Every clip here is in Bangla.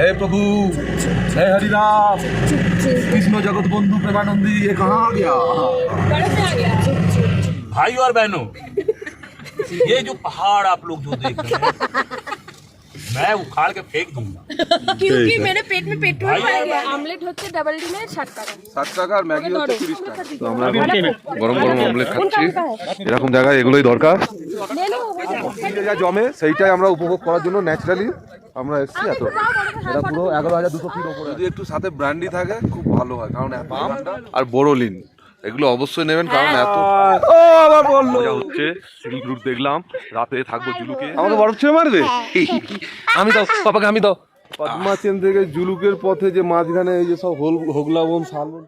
हे प्रभु, हे हरिराम, कृष्ण जगत बंधु प्रेमानंदी, ये कहाँ आ गया? भाई और बहनों, ये जो पहाड़ आप लोग जो देख रहे हैं, मैं उखाड़ के फेंक दूंगा क्योंकि मेरे पेट में पेट्रोल भर गया। ऑमलेट होते डबल डिनर 60 টাকা। 60 টাকা আর ম্যাগি হচ্ছে 30 টাকা। তো আমরা গরম গরম অমলেট খাচ্ছি। এরকম জায়গায় এগুলোই দরকার। যা জমে সেইটাই আমরা উপভোগ করার জন্য ন্যাচারালি আমরা এসেছি। এত এটা পুরো 11,200 ফিট উপরে। যদি একটু সাথে ব্র্যান্ডি থাকে খুব ভালো হয়, কারণ এত ঠান্ডা। আর বোরোলিন এগুলো অবশ্যই নেবেন, কারণ এত আবার বললো হচ্ছে সিল্ক রুট দেখলাম, রাতে থাকবো জুলুকে। আমাকে বরফ ছুঁয়ে মারবে? আমি দাও পাপাকে, আমি দাও। পদ্মা চেন থেকে জুলুকের পথে যে মাঝখানে এই যে সব হোগলা বন শালবন।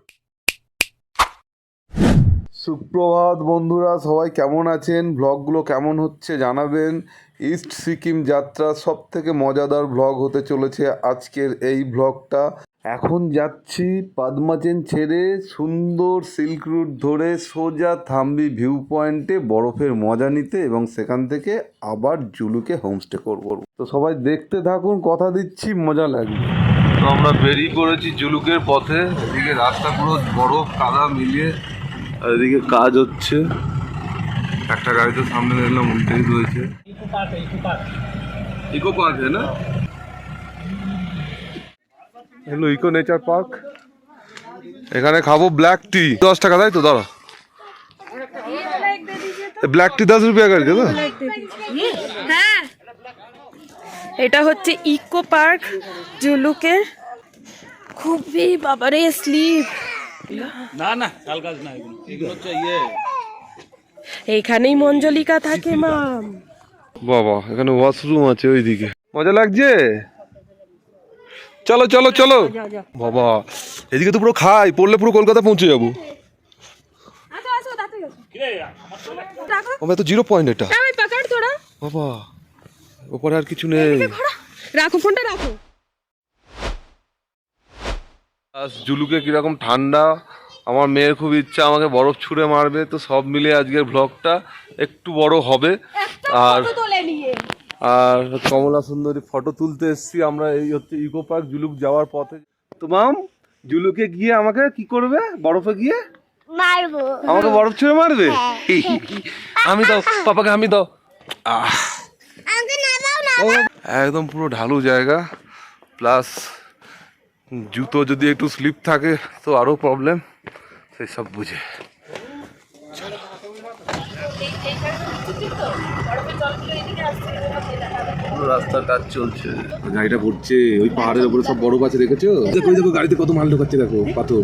সুপ্রভাত বন্ধুরা, সবাই কেমন আছেন? ব্লগগুলো কেমন হচ্ছে জানাবেন। ইস্ট সিকিম যাত্রা সব থেকে মজাদার ব্লগ হতে চলেছে আজকের এই ব্লগটা। এখন যাচ্ছি পদ্মাচেন ছেড়ে সুন্দর সিল্ক রুট ধরে সোজা থাম্বি ভিউ পয়েন্টে বরফের মজা নিতে, এবং সেখান থেকে আবার জুলুকে হোমস্টে করব। তো সবাই দেখতে থাকুন, কথা দিচ্ছি মজা লাগবে। তো আমরা বেরিয়ে পড়েছি জুলুকের পথে। এদিকে রাস্তা পুরো বরফ কাদা মিলিয়ে, আর এদিকে কাজ হচ্ছে। একটা গাড়ি তো সামনে দেখলাম উল্টেই রয়েছে। ইকো পার্ক না, হ্যালো ইকো নেচার পার্ক। এখানে খাবো ব্ল্যাক টি, 10 টাকা, তাই তো? দাঁড়া, ব্ল্যাক টি 10 রুপিয়া করে তো। হ্যাঁ, এটা হচ্ছে ইকো পার্ক জুলুকে। খুবই বাবারে স্লিপ না না, কাল কাজ না, এগুলো হচ্ছে ইয়ে। এইখানেই মঞ্জলিকা থাকে মাম। বাবা, এখানে ওয়াশরুম আছে ওইদিকে। মজা লাগছে? চলো চলো চলো বাবা, এদিকে তো পুরো খাই, পড়লে পুরো কলকাতা পৌঁছে যাবো। তো 0 পয়েন্ট এটা বাবা, ওপরে আর কিছু নেই। রাখো ফোনটা, রাখো। জুলুকে কিরকম ঠান্ডা, আমার মেয়ের খুব ইচ্ছা আমাকে বরফ ছুঁড়ে মারবে। তো সব মিলিয়ে আজকের ব্লগটা একটু বড় হবে। আর আর কমলা সুন্দরী ফটো তুলতে এসেছি আমরা। এই হচ্ছে ইকো পার্ক জুলুক যাওয়ার পথে। তো মাম, জুলুকে গিয়ে আমাকে কি করবে? বরফে গিয়ে মারবো। আমাকে বরফ ছুঁড়ে মারবে? আমি দাও পাপাকে, আমি দাও। একদম পুরো ঢালু জায়গা, প্লাস জুতো যদি একটু স্লিপ থাকে তো আরো প্রবলেম। সেই সব বুঝে রাস্তার কাজ চলছে, গাড়িটা ঘুরছে। ওই পাহাড়ের উপরে সব বরফ আছে, দেখেছো? দেখো দেখো গাড়িতে কত মাল ঢোকাচ্ছে, দেখো পাথর।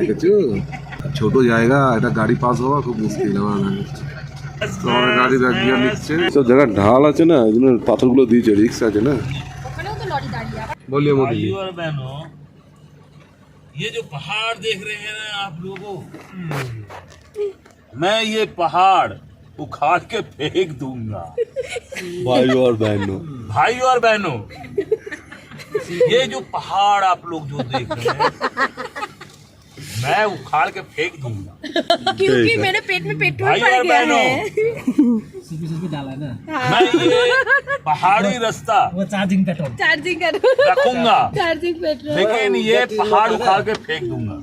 দেখেছো? ছোট জায়গা, একটা গাড়ি পাস হওয়া খুব মুশকিল। আমার গাড়ি ব্যাগ গিয়ে নিচ্ছে। সব জায়গায় ঢাল আছে না, এই জন্য পাথরগুলো দিয়েছে, রিক্স আছে না। बोलिए मोदी जी। भाई और बहनों, ये जो पहाड़ देख रहे हैं ना आप लोगों, मैं ये पहाड़ उखाड़ के फेंक दूंगा। भाई और बहनों, भाई और बहनों, ये जो पहाड़ आप लोग जो देख रहे हैं, मैं उखाड़ के फेंक दूंगा क्योंकि मेरे पेट में पेट्रोल भाई भर और गया बहनों। है। मैं ये पहाड़ी रास्ता चार्जिंग करो, रखूंगा, चार्जिंग पेट्रोल। लेकिन ये पहाड़ उखाड़ के फेंक दूंगा।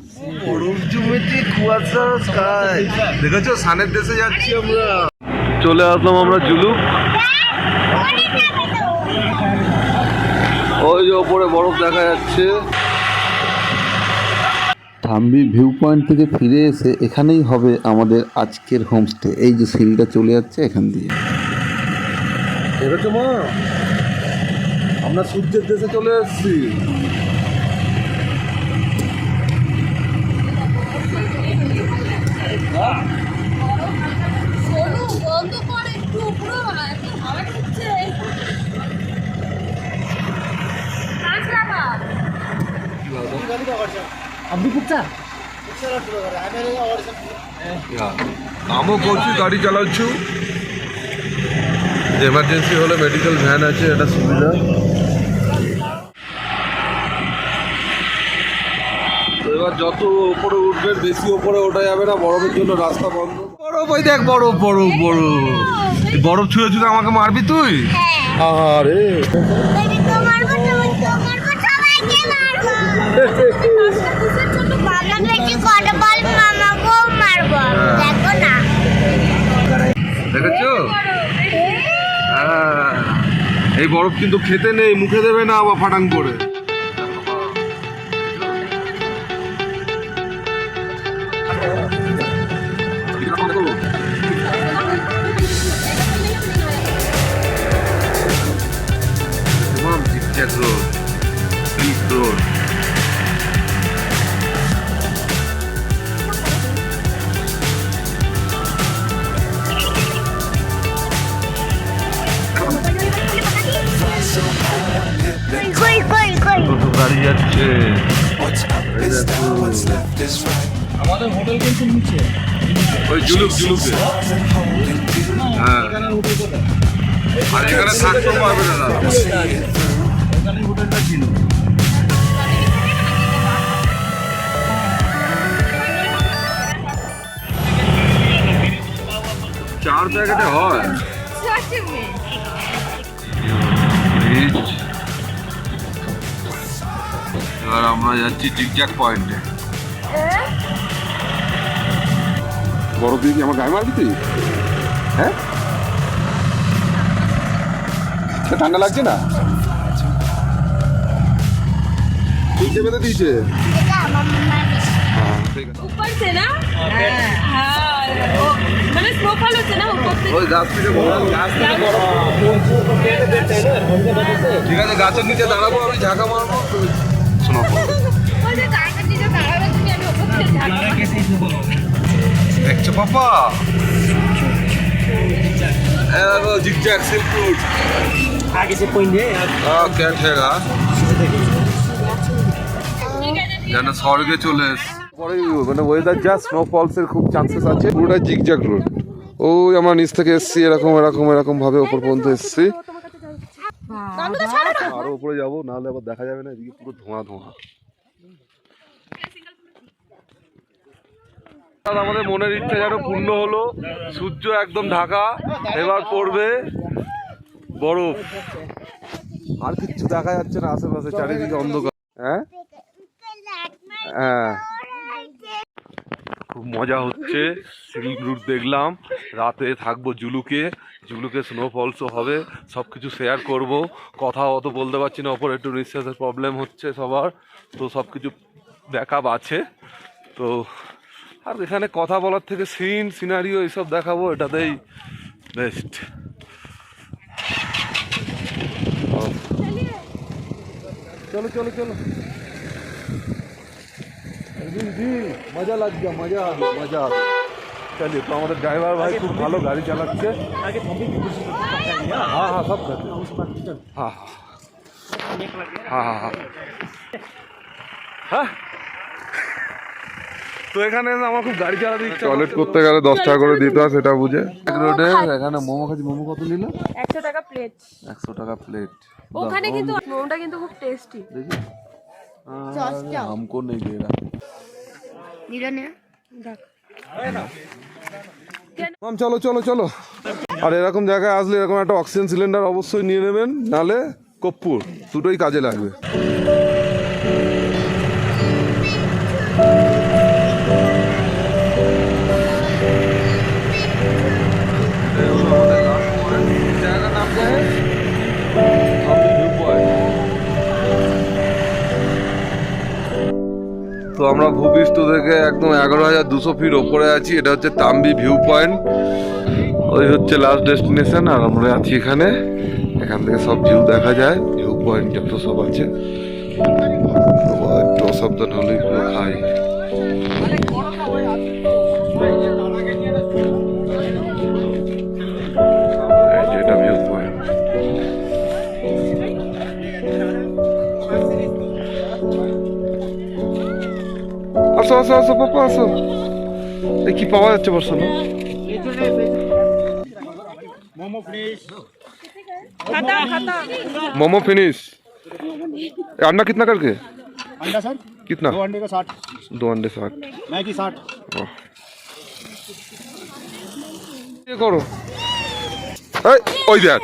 দেখেছো সানের দেশে যাচ্ছি আমরা। চলে আসলাম আমরা জুলুক। ওই যে ওপরে বরফ দেখা যাচ্ছে। থাম্বি ভিউ পয়েন্ট থেকে ফিরে এসে এখানেই হবে আমাদের আজকের হোমস্টে। এই যে সিঁড়িটা চলে যাচ্ছে এখান দিয়ে। দেখেছো মা, আমরা সূর্যের দেশে চলে এসেছি। কামও করছি, গাড়ি চালাচ্ছি। এমার্জেন্সি হলে মেডিকেল ভ্যান আছে, এটা সুবিধা। তো এবার যত উপরে উঠবেন, বেশি উপরে ওঠা যাবে না, বরফের জন্য রাস্তা বন্ধ। বরফ, ওই দেখ বরফ বরফ বরফ। বরফ ছুঁয়ে ছুঁয়ে আমাকে মারবি তুই? আরে দেখেছো? এই বরফ কিন্তু খেতে নেই, মুখে দেবে না আবার ফাটাং করে। Zigzag road, pitch road. টোটো গাড়ি যাচ্ছে। আমাদের হোটেল কিন্তু নিচে ওই জুলুকে। হ্যাঁ, আর এখানে থাকতেও পারবে না দাদা। ওখানে হোটেলটা ছিল। চার প্যাকেটে হয়। এবার আমরা যাচ্ছি জিগজ্যাগ পয়েন্টে। বরফ দিয়ে কি আমার গায়ে মারবি তুই? হ্যাঁ, ঠান্ডা লাগছে না? তুলতে বেঁধে দিয়েছে। হ্যাঁ, ঠিক আছে। ऊपर से ना हाँ मैंने स्नोफॉल होते ना ऊपर से ওই গাছ থেকে ঠিক আছে, গাছের নিচে দাঁড়াবো, আমি ঝাঁকা মারবো, শোনো। वो जो गार्डन की जो गाड़ा है তুমি আমি ऊपर से झाग দেখছো পাপা? देखो जिगजैग सिल्क रूट आगे से पॉइंट है क्या ठेगा যেন স্বর্গে চলে এসে পরে মানে ওয়েদার যা স্নোফলসের খুব চান্সেস আছে। পুরোটা জিগজ্যাগ রোড। ওই আমরা নিচ থেকে এসছি, এরকম এরকম এরকম ভাবে ওপর পর্যন্ত এসছি। আরো উপরে যাবো, নাহলে আবার দেখা যাবে না, এদিকে পুরো ধোঁয়া ধোঁয়া। আমাদের মনের ইচ্ছা যেন পূর্ণ হলো। সূর্য একদম ঢাকা, এবার পড়বে বরফ। আর কিচ্ছু দেখা যাচ্ছে না আশেপাশে, চারিদিকে অন্ধকার। হ্যাঁ হ্যাঁ, খুব মজা হচ্ছে। সিল্ক রুট দেখলাম, রাতে থাকবো জুলুকে স্নোফলসও হবে, সব কিছু শেয়ার করব। কথা অত বলতে পারছি না, ওপর একটু নিঃশ্বাসের প্রবলেম হচ্ছে সবার, তো সব কিছু ব্যাকআপ আছে। তো আর এখানে কথা বলার থেকে সিনারিও এইসব দেখাবো, এটাতেই বেস্ট। চলো চলো চলো, জি মজা লাগছে, মজা মজা। চলিए, তো আমাদের ড্রাইভার ভাই খুব ভালো গাড়ি চালাচ্ছে। হ্যাঁ হ্যাঁ, সব হ্যাঁ হ্যাঁ হ্যাঁ হ্যাঁ হ্যাঁ। তো এখানে আমার খুব গাড়ি চালাতে ইচ্ছা। টয়লেট করতে গেলে 10 টাকা করে দিতে হয়, সেটা বুঝে। রোডে এখানে মোমো খাচ্ছি। মোমো কত নিল? 100 টাকা প্লেট। 100 টাকা প্লেট। ওখানে কিন্তু মোমোটা কিন্তু খুব টেস্টি। দেখি हमको नहीं दे रहा। চলো চলো চলো। আর এরকম জায়গায় আসলে এরকম একটা অক্সিজেন সিলিন্ডার অবশ্যই নিয়ে নেবেন, নালে কর্পূর, দুটোই কাজে লাগবে। তো আমরা ভূপৃষ্ঠ থেকে একদম 11,200 ফিট ওপরে আছি। এটা হচ্ছে তাম্বি ভিউ পয়েন্ট, ওই হচ্ছে লাস্ট ডেস্টিনেশন। আর আমরা আছি এখানে, এখান থেকে সব ভিউ দেখা যায়। ভিউ পয়েন্ট যত সব আছে, একটু অসাবধান হলে এগুলো খাই। এটা ভিউ পয়েন্ট। আসো আসো আসো পাপা আসো। এ কি পাওয়া যাচ্ছে বর্ষা না? मोमो फिनिश। अंडा कितना करके? अंडा सर कितना? 2 अंडे का 60। 2 अंडे 60। मैगी 60। ये करो। ওই দেখ,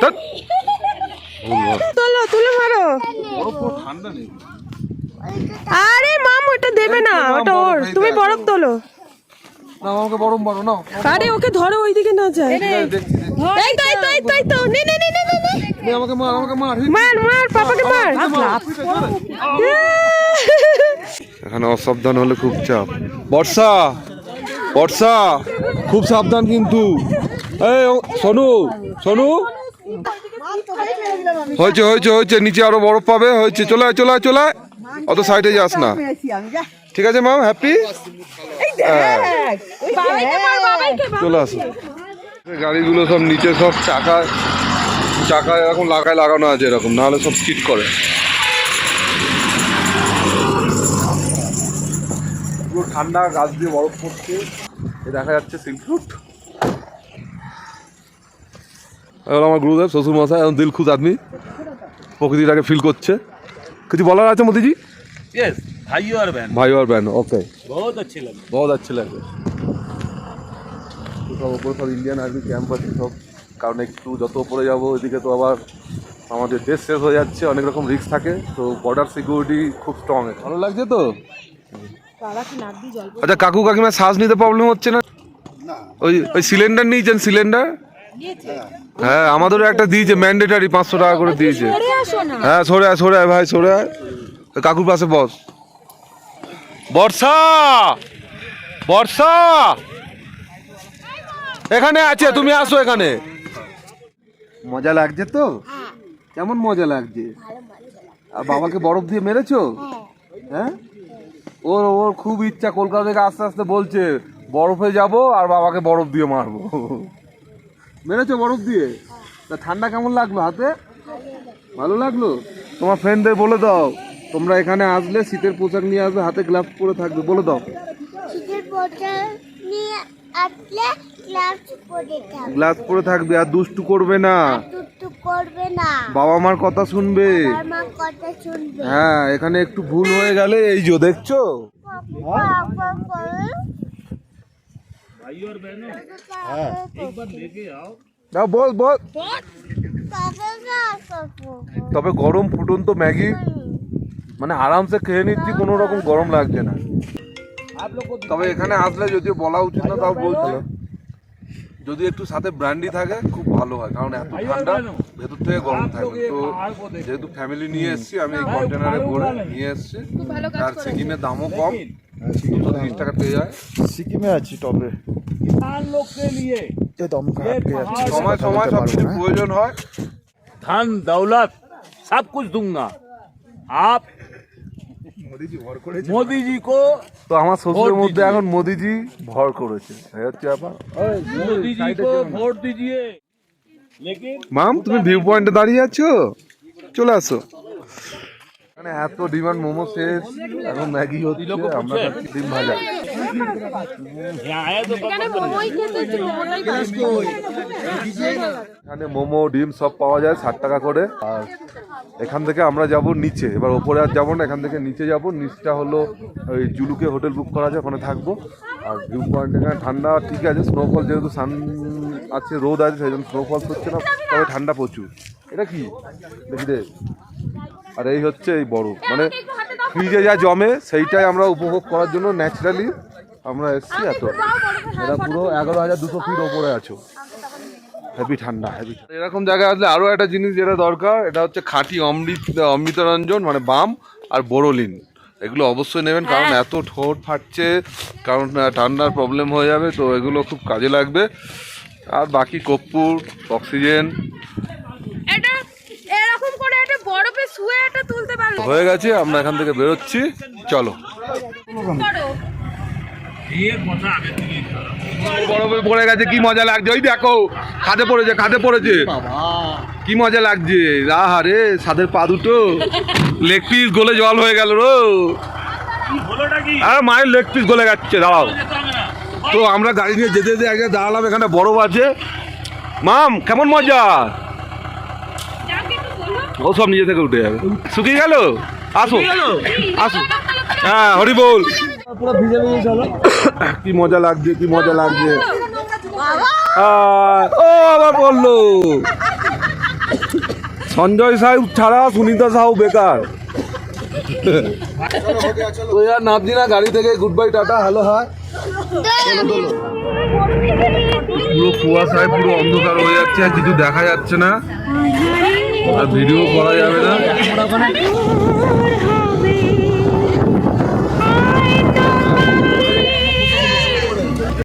তোলো তুলে মারো। আরে মাম ওটা দেবে না, ওটা ওর। তুমি বরফ তোলো। না আমাকে বরফ মারো না। আরে ওকে ধরো, ওইদিকে না যায়। এই তো এই তো এই তো এই তো, নে নে নে নে নে নে। আমাকে মার, আমাকে মার। মার মার পাপাকে মার। এখানে অসাবধান হলে খুব চাপ। বর্ষা, বর্ষা খুব সাবধান কিন্তু। এই সোনু, সোনু হয়েছে হয়েছে হয়েছে, নিচে আরো বরফ পাবে। হয়েছে, চলে আয় চলে আয় চলে আয়, অত সাইডে যাস না। ঠিক আছে ম্যাম, হ্যাপি। বাবাইকে মার, বাবাইকে মার। চলে আসো। গাড়িগুলো সব নিচে, সব চাকা চাকা এরকম লাগানো আছে এরকম, নাহলে সব স্কিড করে। পুরো ঠান্ডা, গাছ দিয়ে বরফ পড়ছে। দেখা যাচ্ছে সিল্ক রুট। আমার গুরুদেব শ্বশুর মশাই এখন দিল খুদ আদমি, প্রকৃতিটাকে ফিল করছে। কিছু বলার আছে মোদিজি? यस, भाई और बहन ভাই আর ব্যান, ওকে, बहुत अच्छे लगे। বহুত আচ্ছা লাগে। তো সব ওপরে সব ইন্ডিয়ান আর্মি ক্যাম্প আছে সব, কারণ একটু যত ওপরে যাবো ওইদিকে তো আবার আমাদের দেশ শেষ হয়ে যাচ্ছে, অনেক রকম রিস্ক থাকে। তো বর্ডার সিকিউরিটি খুব স্ট্রং। ভালো লাগছে তো? আচ্ছা কাকু কাকিমা শ্বাস নিতে প্রবলেম হচ্ছে না? ওই ওই সিলিন্ডার নিয়েছেন? সিলিন্ডার হ্যাঁ আমাদেরও একটা দিয়েছে, ম্যান্ডেটারি 500 টাকা করে দিয়েছে। হ্যাঁ সরে আয় সরে আয় ভাই, সরে আয়। কাকুর পাশে বস। বর্ষা, বর্ষা এখানে আছে, তুমি আসো এখানে। মজা লাগছে তো? কেমন মজা লাগছে? আর বাবাকে বরফ দিয়ে মেরেছো? হ্যাঁ, ওর ওর খুব ইচ্ছা, কলকাতা থেকে আস্তে আস্তে বলছে বরফে যাব আর বাবাকে বরফ দিয়ে মারবো। মেরেছো বরফ দিয়ে? তা ঠান্ডা কেমন লাগলো হাতে? ভালো লাগলো? তোমার ফ্রেন্ডদের বলে দাও তোমরা এখানে আসলে শীতের পোশাক নিয়ে আসবে, হাতে গ্লাভস পরে থাকবে, বলে দাও। শীতের পোশাক নিয়ে আসলে গ্লাভস পরে থাকবে আর দুষ্টু করবে না, দুষ্টু করবে না, বাবা মার কথা শুনবে। বাবা মার কথা শুনবে। হ্যাঁ, এখানে একটু ভুল হয়ে গেলে এই যে দেখছো। भाई और बहनों एक बार लेके आओ। না বল বল। তবে গরম ফুটন্ত ম্যাগি মানে আরামসে খেয়ে নিচ্ছি, কোনো রকম গরম লাগছে না। তবে এখানে আসলে যদিও বলা উচিত না, তাও বলছি, যদি একটু সাথে ব্র্যান্ডি থাকে খুব ভালো হয়, কারণ এত ঠান্ডা ভেতর থেকে গরম থাকে। তো যেহেতু ফ্যামিলি নিয়ে এসেছি, আমি এই কন্টেনারে ভরে নিয়ে এসেছি। আর সিকিমের দামও কম, 230 টাকা পেয়ে যায়। সিকিমে আছি টপে, किसान लोग के लिए সময় সময় সব কিছু প্রয়োজন হয়। धन दौलत सब कुछ दूंगा, आप मोदी जी को, তো আমার শ্বশুরের মধ্যে এখন মোদিজি ভর করেছে, এই হচ্ছে ব্যাপার। मोदी जी को वोट दीजिए। लेकिन মাম তুমি ভিউ পয়েন্টে দাঁড়িয়ে আছো, চলে আসো। মানে এত ডিমান্ড মোমো শেষ, এখন ম্যাগি হচ্ছে, আমরা খাচ্ছি ডিম ভাজা। यहाँ आया तो এখানে মোমোই খেতে, মোমোটাই ভালো। এখানে মোমো ডিম সব পাওয়া যায় 60 টাকা করে। আর এখান থেকে আমরা যাব নিচে, এবার ওপরে আর যাবো না, এখান থেকে নিচে যাব। নিচটা হলো ওই জুলুকে হোটেল বুক করা যায়, ওখানে থাকবো। আর ভিউ পয়েন্ট এখানে ঠান্ডা ঠিক আছে, স্নোফল যেহেতু সান আছে, রোদ আছে, সেই জন্য স্নোফল হচ্ছে না, তবে ঠান্ডা প্রচুর। এটা কি দেখি রে। আর এই হচ্ছে এই বরফ, মানে ফ্রিজে যা জমে সেইটাই আমরা উপভোগ করার জন্য ন্যাচারালি আমরা এসেছি। এত এটা পুরো 11,200 ফিট ওপরে আছো, হেভি ঠান্ডা, হেভি। এরকম জায়গায় আসলে আরও একটা জিনিস যেটা দরকার, এটা হচ্ছে খাঁটি অমৃতরঞ্জন, মানে বাম আর বোরোলিন। এগুলো অবশ্যই নেবেন, কারণ এত ঠোঁট ফাটছে, কারণ ঠান্ডার প্রবলেম হয়ে যাবে, তো এগুলো খুব কাজে লাগবে। আর বাকি কর্পূর, অক্সিজেন এটা এরকম করে একটা বরফে শুয়ে এটা তুলতে পারলে হয়ে গেছে। আমরা এখান থেকে বেরোচ্ছি, চলো। করো। ये पता आगे दिल्ली का বরফে পড়ে গেছে, কি মজা লাগছে। ওই দেখো খাদে পড়েছে, খাদে পড়েছে, কি মজা লাগছে। আহারে সাদের পা দুটো লেগ পিস গলে জল হয়ে গেল রো। बोलोटा की আর মায়ের লেগ পিস গলে যাচ্ছে, দাঁড়াও। তো আমরা গাড়ি নিয়ে যেতে যেতে একটা দাঁড়ালাম, এখানে বরফ আছে। মাম কেমন মজা? ও সব নিজে থেকে উঠে যাবে, শুকিয়ে গেল। আসো আসো, হ্যাঁ হরি বল। কি মজা লাগছে, কি মজা লাগছে। ও আবার বললো সঞ্জয় সাহেব ছাড়া সুনিতা সাহু বেকার। তো यार নামছি না গাড়ি থেকে, good bye tata hello hi. পুরো কুয়াশায় পুরো অন্ধকার হয়ে যাচ্ছে, আর কিছু দেখা যাচ্ছে না, আর ভিডিও করা যাবে না।